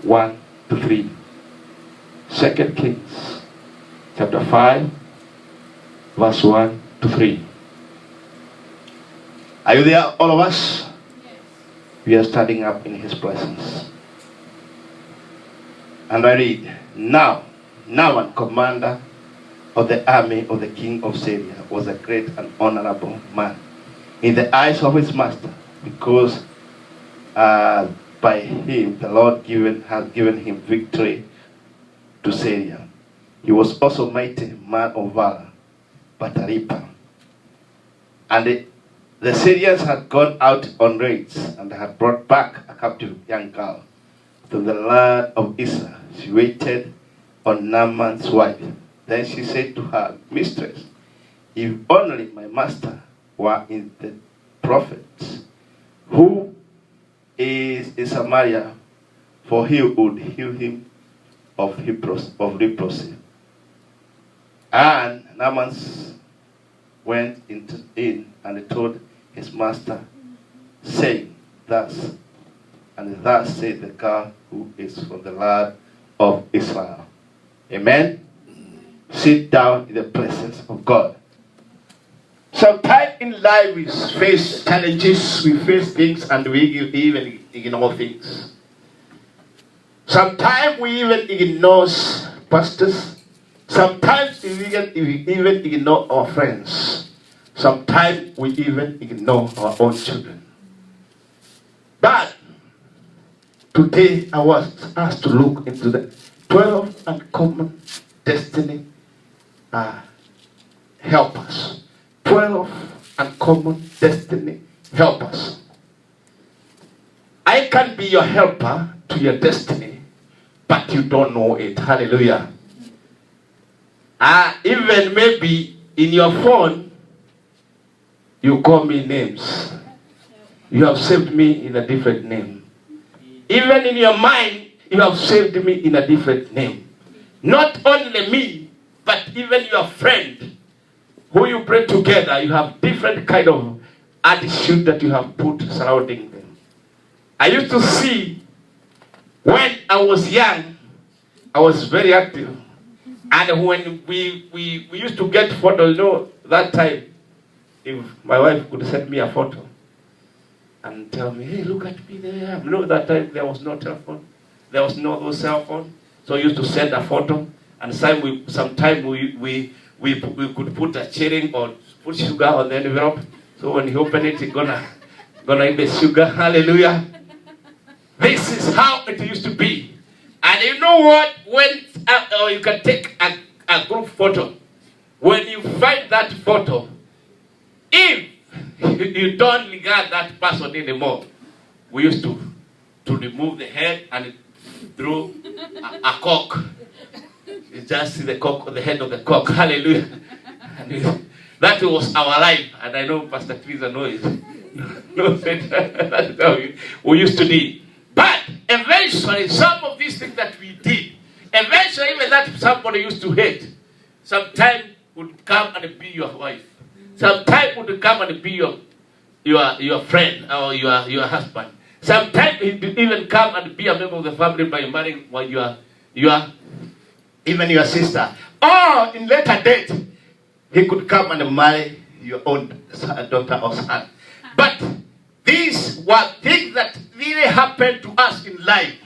1 to 3. 2 Kings chapter 5, verse 1 to 3. Are you there, all of us? Yes. We are standing up in his presence. And I read, Now Naaman, commander of the army of the king of Syria, was a great and honorable man in the eyes of his master, because by him the Lord had given him victory to Syria. He was also mighty man of valor, but a reaper. And the Syrians had gone out on raids and had brought back a captive young girl to the land of Israel. She waited on Naaman's wife. Then she said to her mistress, if only my master were in the prophets, who is in Samaria, for he would heal him of leprosy. And Naaman went in and told his master, saying, thus said the girl who is from the land of Israel. Amen. Sit down in the presence of God. Sometimes in life we face challenges, we face things, and we even ignore things. Sometimes we even ignore pastors. Sometimes we even ignore our friends. Sometimes we even ignore our own children. But today I was asked to look into the 12 uncommon destiny helpers. 12 uncommon destiny helpers. I can be your helper to your destiny, but you don't know it. Hallelujah. Even maybe in your phone, you call me names. You have saved me in a different name. Even in your mind, you have saved me in a different name. Not only me, but even your friend who you pray together, you have different kind of attitude that you have put surrounding them. I used to see, when I was young, I was very active. And when we used to get photos, that time, if my wife could send me a photo and tell me, hey, look at me there. That time there was no telephone. There was no cell phone. So I used to send a photo. And sometimes we could put a shilling or put sugar on the envelope. So when you open it, it's gonna be sugar. Hallelujah. This is how it used to be. And you know what? When you can take a group photo. When you find that photo, if you don't regard that person anymore, we used to remove the head and throw a cock. You just see the head of the cock. Hallelujah. And that was our life. And I know Pastor Teresa knows it. That's how we used to do. But eventually, some of these things that we did, eventually even that somebody used to hate, sometimes would come and be your wife. Sometimes would come and be your friend or your husband. Sometimes he would even come and be a member of the family by marrying even your sister. Or in later date, he could come and marry your own daughter or son. But these were things that really happened to us in life.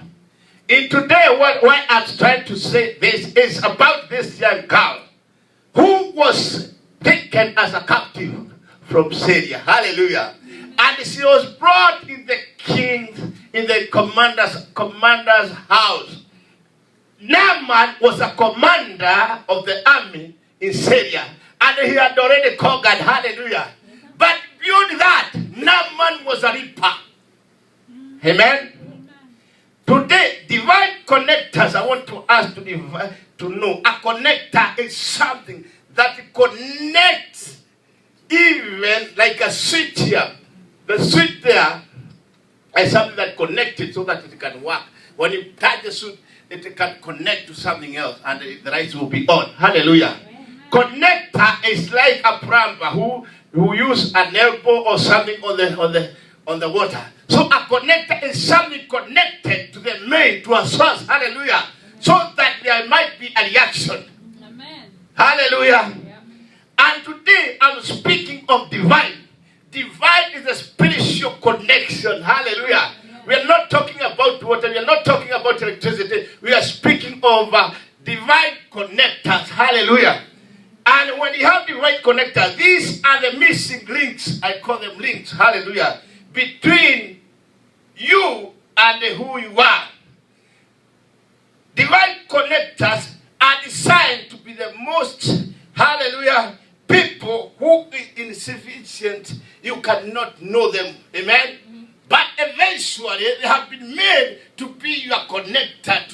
In today, why I'm trying to say this is about this young girl who was taken as a captive from Syria. Hallelujah. And she was brought in the commander's house. Naaman was a commander of the army in Syria. And he had already conquered. Hallelujah. But beyond that, Naaman was a reaper. Amen. Today, divine connectors, I want to ask to know, a connector is something that connects even like a switch here. The switch there is something that connected so that it can work. When you touch the switch, it can connect to something else and the lights will be on. Hallelujah. Amen. Connector is like a plumber who use an elbow or something on the water So a connector is something connected to the main, to a source. Hallelujah. So that there might be a reaction. Amen. Hallelujah. Yeah. And today I'm speaking of divine. Divine is a spiritual connection. Hallelujah. We are not talking about water. We are not talking about electricity. We are speaking of divine connectors. Hallelujah. And when you have divine connectors, these are the missing links. I call them links. Hallelujah. Between you and who you are. Divine connectors are designed to be the most, hallelujah, people who is insufficient. You cannot know them. Amen. But eventually they have been made to be your connector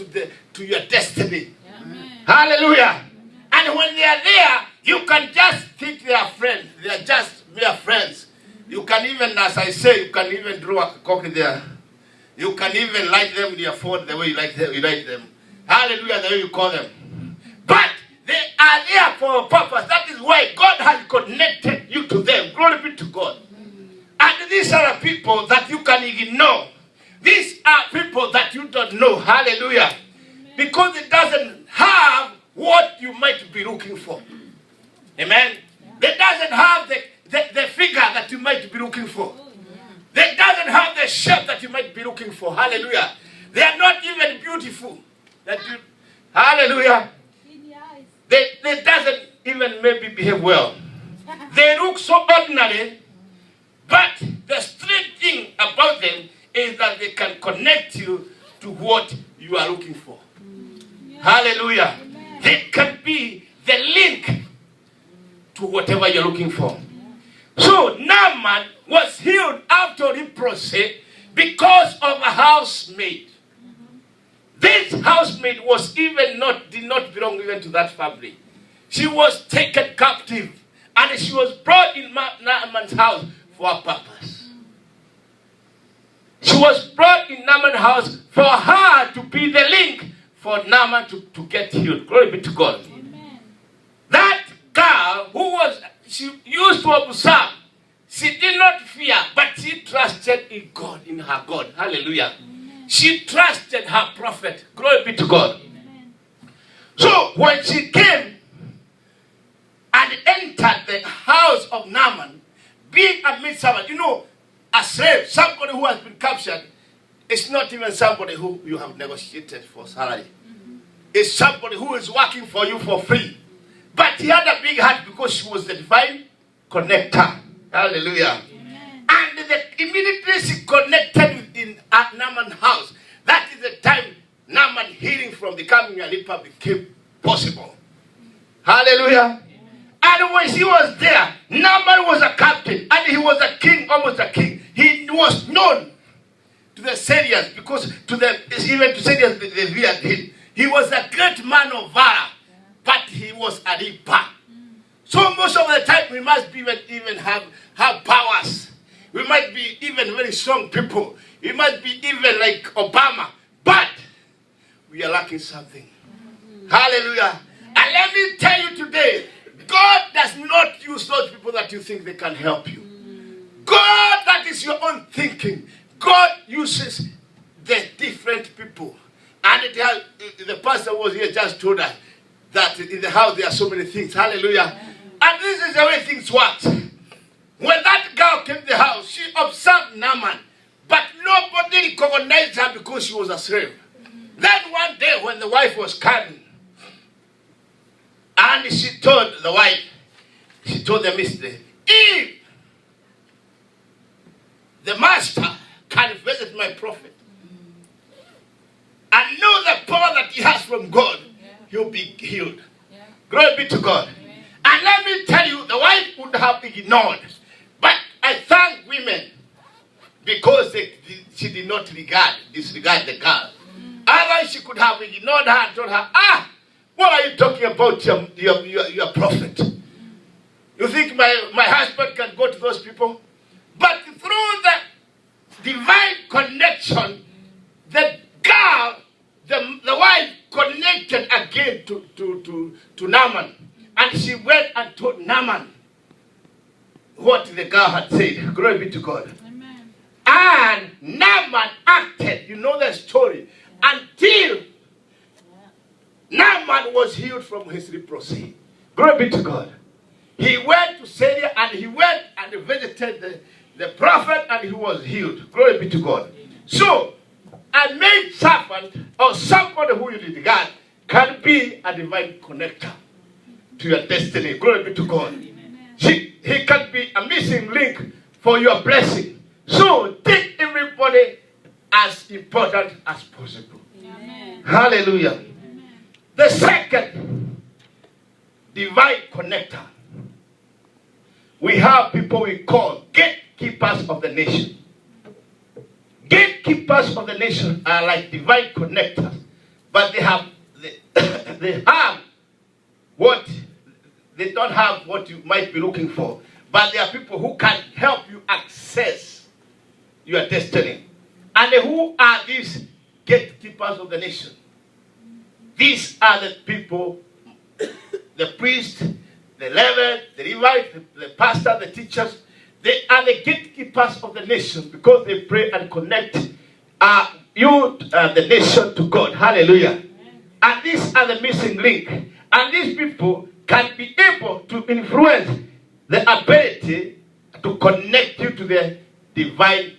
to your destiny. Amen. Hallelujah. And when they are there, you can just think they are friends. They are just mere friends. You can even, as I say, you can even draw a cocky there. You can even like them in your phone the way you like them. Hallelujah, the way you call them. But they are there for a purpose. That is why God has connected you to them. Glory be to God. And these are the people that you can ignore. These are people that you don't know. Hallelujah. Because it doesn't have what you might be looking for. Amen. It doesn't have the figure that you might be looking for. It doesn't have the shape that you might be looking for. Hallelujah. They are not even beautiful. Hallelujah. They doesn't even maybe behave well. They look so ordinary. But the strange thing about them is that they can connect you to what you are looking for. Hallelujah. They can be the link to whatever you're looking for. So Naaman was healed after leprosy because of a housemaid. This housemaid did not belong even to that family. She was taken captive and she was brought in Naaman's house for a purpose. She was brought in Naaman's house for her to be the link for Naaman to get healed. Glory be to God. Amen. That girl she used to observe, she did not fear, but she trusted in God, in her God. Hallelujah. Amen. She trusted her prophet. Glory be to God. Amen. So when she came and entered the house of Naaman, being a maidservant, a slave, somebody who has been captured, it's not even somebody who you have negotiated for salary. It's somebody who is working for you for free. But he had a big heart because she was the divine connector. Hallelujah. Amen. And immediately she connected within Naaman's house. That is the time Naaman healing from becoming a leper became possible. Hallelujah. And when she was there, Naaman was a captain and he was a king, almost a king. He was known to the Syrians because even to Syrians they revered him. He was a great man of valor, but he was a leper. So most of the time we must be even have powers. We might be even very strong people. We might be even like Obama, but we are lacking something. Hallelujah. And let me tell you today, God does not use those people that you think they can help you. God, that is your own thinking. God uses the different people. And the pastor was here just told us that in the house there are so many things. Hallelujah. And this is the way things work. When that girl came to the house, she observed Naaman. But nobody recognized her because she was a slave. Then one day when the wife was coming, and she told the wife, she told the mistress, if the master can visit my prophet and know the power that he has from God, he'll be healed. Glory be to God. And let me tell you, the wife would have ignored. But I thank women because she did not disregard the girl. Otherwise she could have ignored her and told her, what are you talking about your prophet? You think my husband can go to those people? But through the divine connection, the girl, the wife connected again to Naaman. And she went and told Naaman what the girl had said. Glory be to God. Amen. And Naaman acted, you know the story, until Naaman was healed from his leprosy. Glory be to God. He went to Syria and he went and visited the prophet and he was healed. Glory be to God. So, a maid servant or somebody who you regard can be a divine connector to your destiny. Glory be to God. He can be a missing link for your blessing. So take everybody as important as possible. Amen. Hallelujah. Amen. The second divine connector. We have people we call gatekeepers of the nation. Gatekeepers of the nation are like divine connectors, but they have what they don't have what you might be looking for. But there are people who can help you access your destiny. And who are these gatekeepers of the nation? These are the people, the priest, the Levite, the Levite, the pastor, the teachers. They are the gatekeepers of the nation because they pray and connect the nation to God. Hallelujah. Amen. And these are the missing link. And these people can be able to influence the ability to connect you to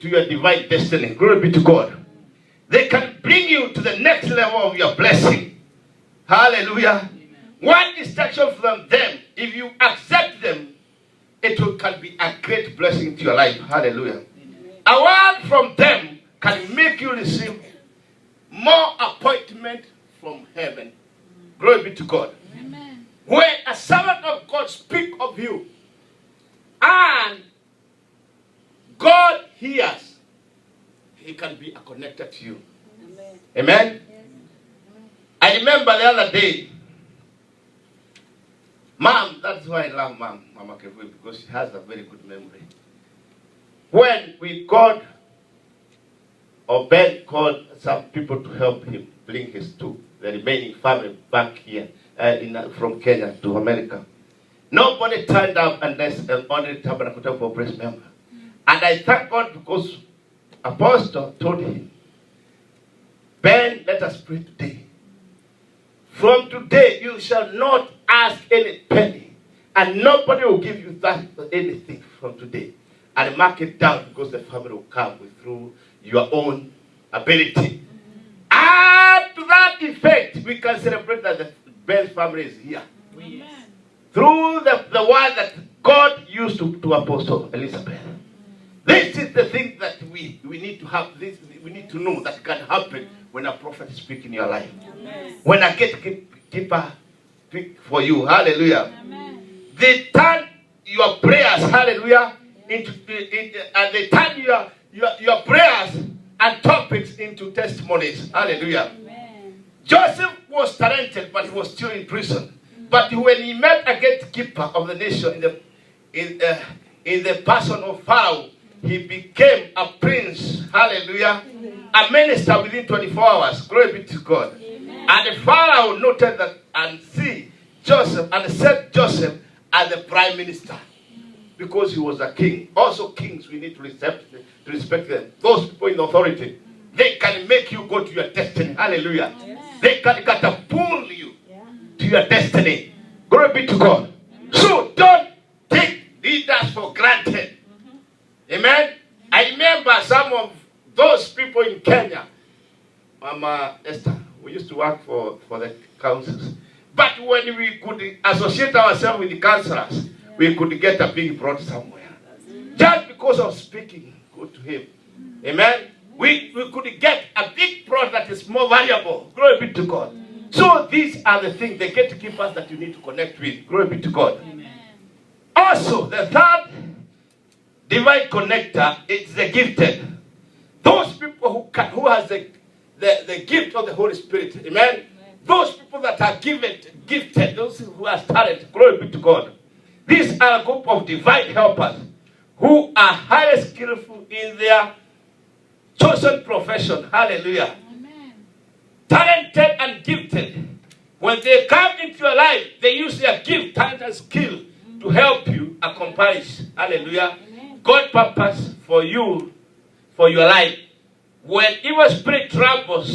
your divine destiny. Glory be to God. They can bring you to the next level of your blessing. Hallelujah. Amen. One instruction from them, if you accept them, can be a great blessing to your life. Hallelujah. Amen. A word from them can make you receive more appointment from heaven. Glory be to God. Amen. When a servant of God speaks of you and God hears, he can be connected to you. Amen. Amen? Yes. I remember the other day, Mom, that's why I love Mama Kevui, because she has a very good memory. When we called, or Ben called some people to help him bring the remaining family back here from Kenya to America. Nobody turned up unless only Tabernacle for Praise member. And I thank God because Apostle told him, Ben, let us pray today. From today, you shall not ask any penny, and nobody will give you that anything from today. And mark it down because the family will come through your own ability. And to that effect, we can celebrate that the Ben's family is here. Yes. Through the word that God used to Apostle Elizabeth. This is the thing that we need to have. We need to know that can happen when a prophet speaks in your life. Amen. When a gatekeeper speaks for you. Hallelujah. Amen. They turn your prayers, hallelujah, and they turn your prayers and topics into testimonies. Hallelujah. Amen. Joseph was talented, but he was still in prison. But when he met a gatekeeper of the nation in the person of Pharaoh, he became a prince. Hallelujah. Amen. A minister within 24 hours. Glory be to God. Amen. And the Pharaoh noted that and see Joseph and set Joseph as the prime minister because he was a king. Also kings, we need to respect them. Those people in authority, they can make you go to your destiny. Hallelujah. Amen. They can catapult you to your destiny. Glory be to God. So don't take leaders for granted. Amen. I remember some of those people in Kenya, Mama Esther, we used to work for the councils. But when we could associate ourselves with the counselors, we could get a big plot somewhere. Just because of speaking good to him. Amen. We could get a big plot that is more valuable. Glory be to God. So these are the things, the gatekeepers that you need to connect with. Glory be to God. Amen. Also, the third divine connector is the gifted. Those people who has the gift of the Holy Spirit. Amen? Amen. Those people that are gifted, those who are talented. Glory be to God. These are a group of divine helpers who are highly skillful in their chosen profession. Hallelujah. Amen. Talented and gifted. When they come into your life, they use their gift, talent, and skill to help you accomplish. Hallelujah. Amen. God's purpose for you for your life. When evil spirit troubles